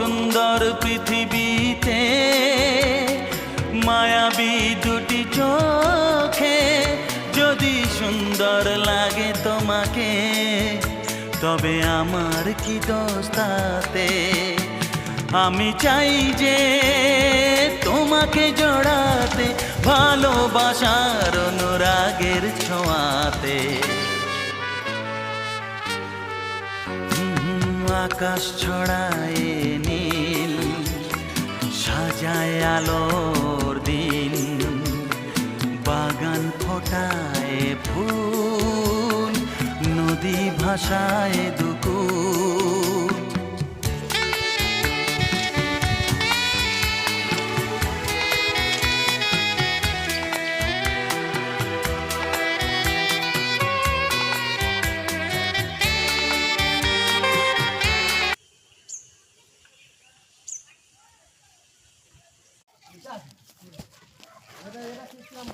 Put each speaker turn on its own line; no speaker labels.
সুন্দর পৃথিবীতে মায়াবী দুটি চোখে যদি সুন্দর লাগে তোমাকে, তবে আমার কি দোষ তাতে? আমি চাই যে তোমাকে জড়াতে, ভালোবাসার অনুরাগের ছোঁয়াতে। আকাশ ছড়ায় নীল, সাজায় আলোর দিন, বাগান ফোটায় ফুল, নদী ভাষায় দুকুল।
এটা সিস্টেম